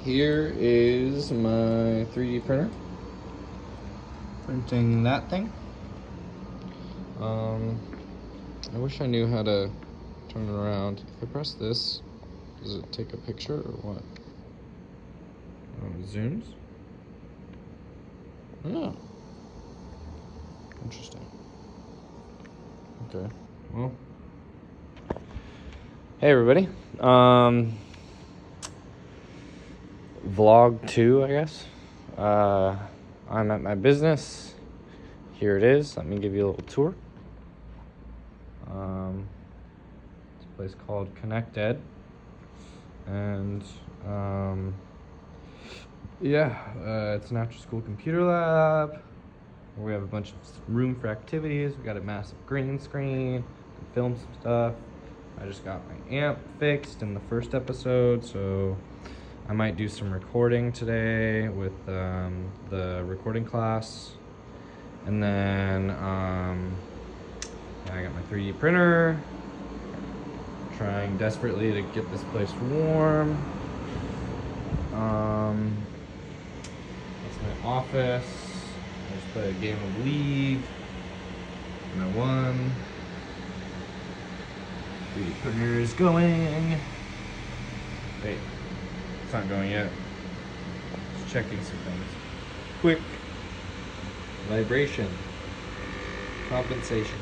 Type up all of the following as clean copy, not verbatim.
Here is my 3D printer. Printing that thing. I wish I knew how to turn it around. If I press this, does it take a picture or what? Oh, it zooms? Oh. Interesting. Okay. Well. Hey everybody. Vlog 2, I guess. I'm at my business. Here it is. Let me give you a little tour. It's a place called Connect Ed. And it's an after school computer lab where we have a bunch of room for activities. We got a massive green screen, can film some stuff. I just got my amp fixed in the first episode, so I might do some recording today with the recording class. And then I got my 3D printer, trying desperately to get this place warm. That's my office. I just played a game of League, and I won. 3D printer is going. Wait, it's not going yet. Just checking some things. Quick vibration compensation.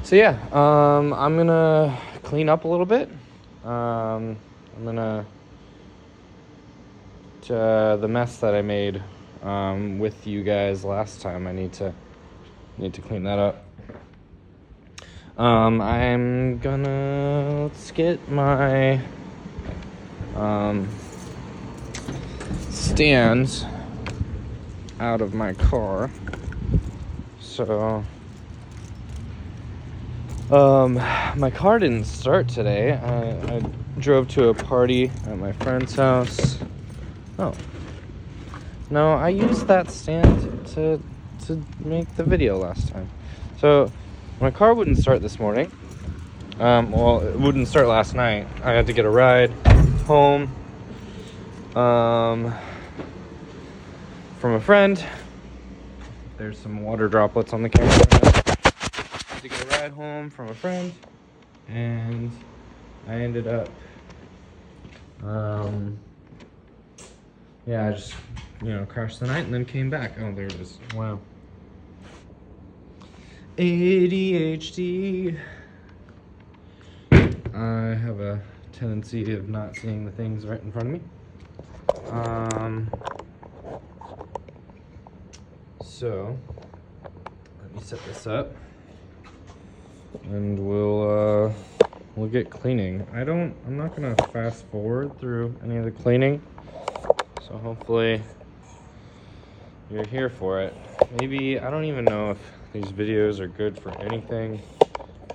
So yeah, I'm gonna clean up a little bit. I'm gonna the mess that I made with you guys last time. I need to clean that up. I'm gonna let's get my stands out of my car. So my car didn't start today. I drove to a party at my friend's house. Oh. No, I used that stand to make the video last time. So my car wouldn't start this morning. Well, it wouldn't start last night. I had to get a ride home from a friend. There's some water droplets on the camera. I had to get a ride home from a friend, and I ended up I just crashed the night and then came back. Oh, there it is. Wow. ADHD. I have a tendency of not seeing the things right in front of me. So let me set this up, and we'll get cleaning. I'm not gonna fast forward through any of the cleaning, so hopefully you're here for it. Maybe, I don't even know if these videos are good for anything.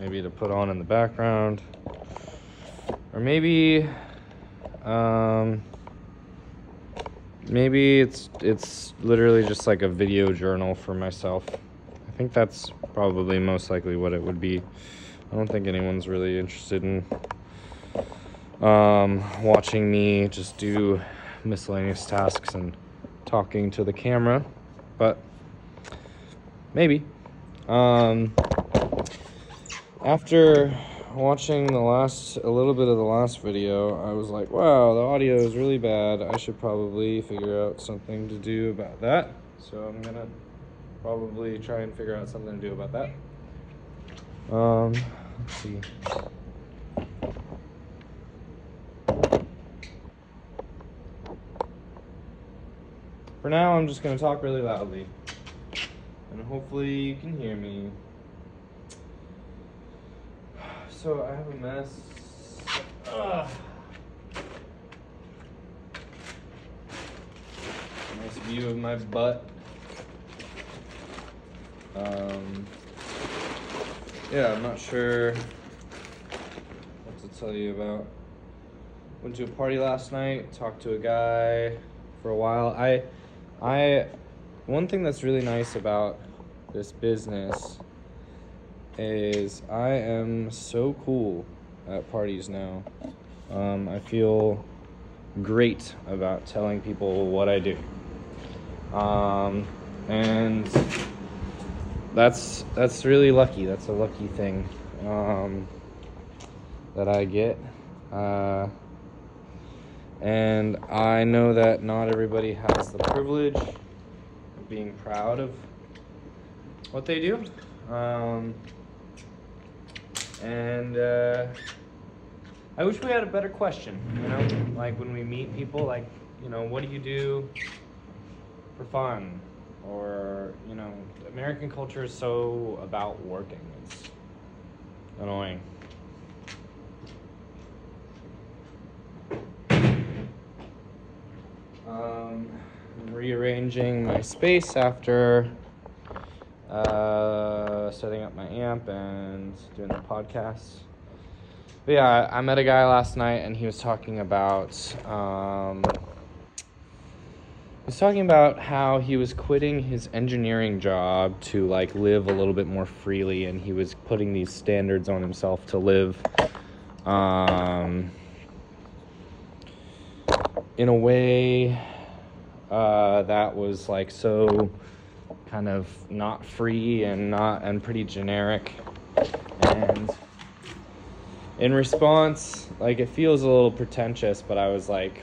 Maybe to put on in the background, or maybe it's literally just like a video journal for myself. I think that's probably most likely what it would be. I don't think anyone's really interested in watching me just do miscellaneous tasks and talking to the camera, but maybe. After watching a little bit of the last video, I was like, wow, the audio is really bad. I should probably figure out something to do about that. So I'm gonna probably try and figure out something to do about that. Let's see. For now, I'm just gonna talk really loudly, and hopefully you can hear me. So I have a mess. Nice view of my butt. I'm not sure what to tell you about. Went to a party last night, talked to a guy for a while. One thing that's really nice about this business is I am so cool at parties now. I feel great about telling people what I do. And that's really lucky. That's a lucky thing that I get. And I know that not everybody has the privilege of being proud of what they do. I wish we had a better question, like when we meet people, like, what do you do for fun? Or, American culture is so about working. It's annoying. I'm rearranging my space after setting up my amp and doing the podcast. But yeah, I met a guy last night and he was talking about how he was quitting his engineering job to like live a little bit more freely, and he was putting these standards on himself to live in a way that was like so kind of not free and pretty generic. And in response, like, it feels a little pretentious, but I was like,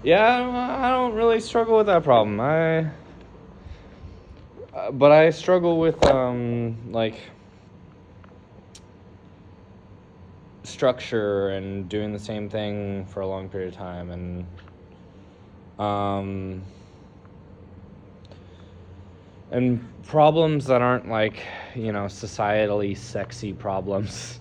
yeah, I don't really struggle with that problem. But I struggle with like structure and doing the same thing for a long period of time, and problems that aren't like, societally sexy problems,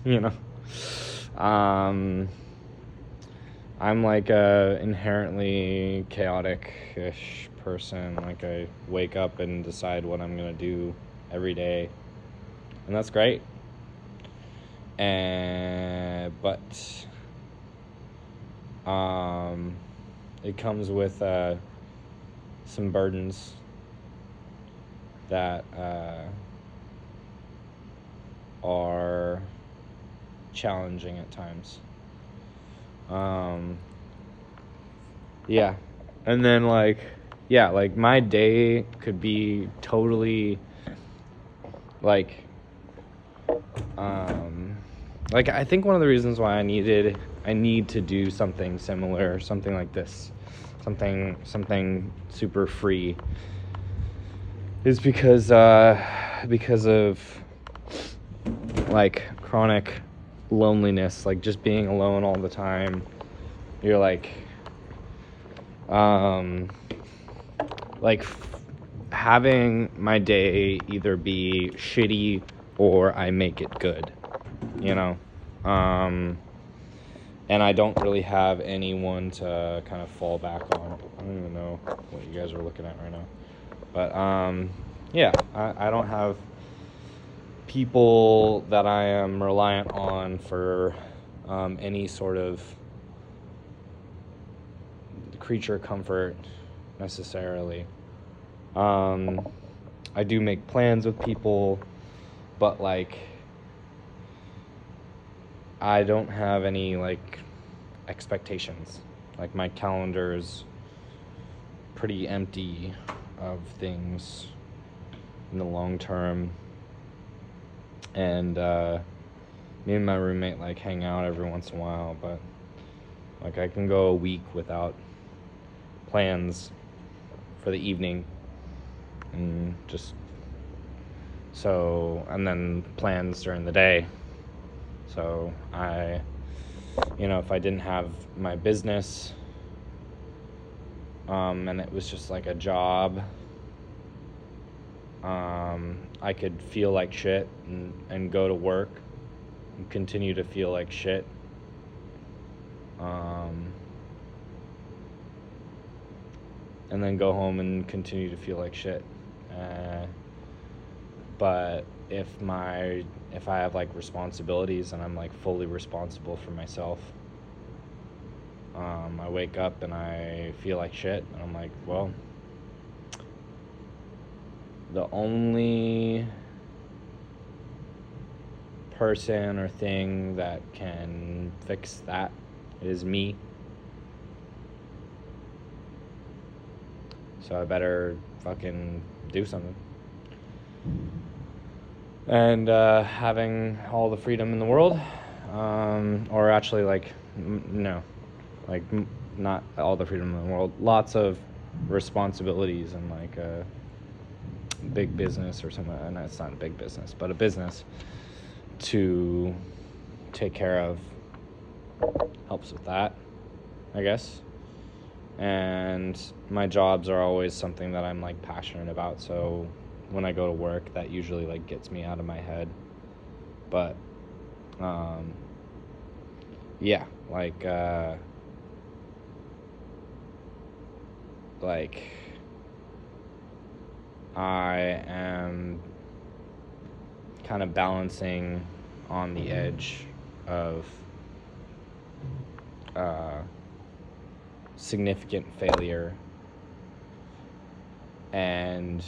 I'm like a inherently chaotic-ish person. Like, I wake up and decide what I'm gonna do every day, and that's great. But it comes with some burdens that are challenging at times. Yeah. And then like my day could be totally like I think one of the reasons why I need to do something similar, something like this, something super free, is because of like chronic loneliness, like just being alone all the time. You're like having my day either be shitty or I make it good, and I don't really have anyone to kind of fall back on. I don't even know what you guys are looking at right now, but yeah, I don't have people that I am reliant on for any sort of creature comfort necessarily. I do make plans with people, but like I don't have any like expectations. Like, my calendar is pretty empty of things in the long term. And me and my roommate like hang out every once in a while, but like I can go a week without plans for the evening, and then plans during the day. So if I didn't have my business, and it was just like a job, I could feel like shit and go to work and continue to feel like shit. And then go home and continue to feel like shit. But if I have like responsibilities and I'm like fully responsible for myself, I wake up and I feel like shit, and I'm like, well, the only person or thing that can fix that is me. so I better fucking do something. And having all the freedom in the world, or actually, like, no, like, not all the freedom in the world, lots of responsibilities and, like, a big business or something. And it's not a big business, but a business to take care of helps with that, I guess. And my jobs are always something that I'm, like, passionate about, so when I go to work, that usually, like, gets me out of my head. But yeah, like I am kind of balancing on the edge of significant failure and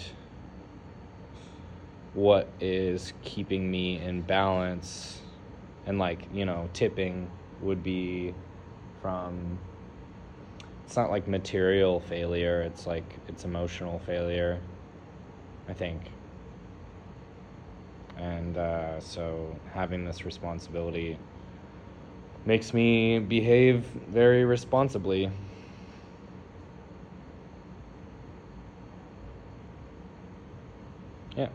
what is keeping me in balance. And, like, you know, tipping would be from, it's not like material failure, it's like, it's emotional failure, I think. And so having this responsibility makes me behave very responsibly. Yeah.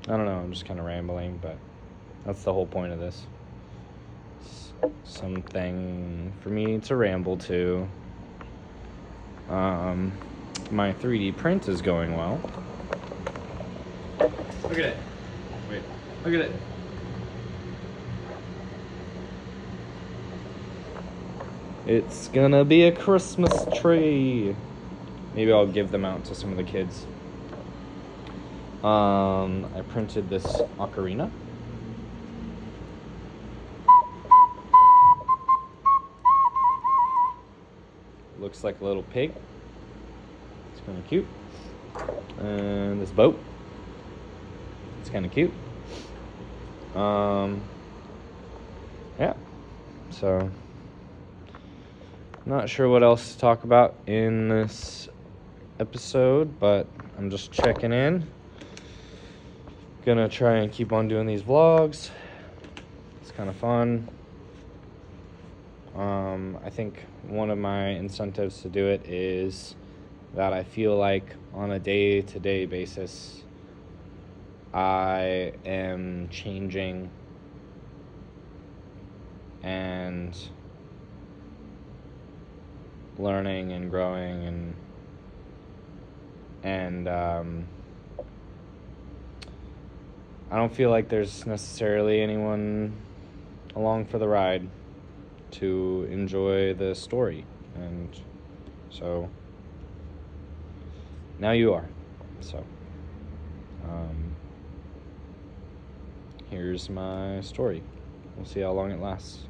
I don't know, I'm just kind of rambling, but that's the whole point of this. Something for me to ramble to. My 3D print is going well. Look at it. Wait, look at it. It's gonna be a Christmas tree. Maybe I'll give them out to some of the kids. I printed this ocarina. Looks like a little pig. It's kind of cute. And this boat. It's kind of cute. Yeah. So, not sure what else to talk about in this episode, but I'm just checking in. Gonna try and keep on doing these vlogs. It's kind of fun. I think one of my incentives to do it is that I feel like on a day-to-day basis, I am changing and learning and growing and I don't feel like there's necessarily anyone along for the ride to enjoy the story, and so now you are. So here's my story. We'll see how long it lasts.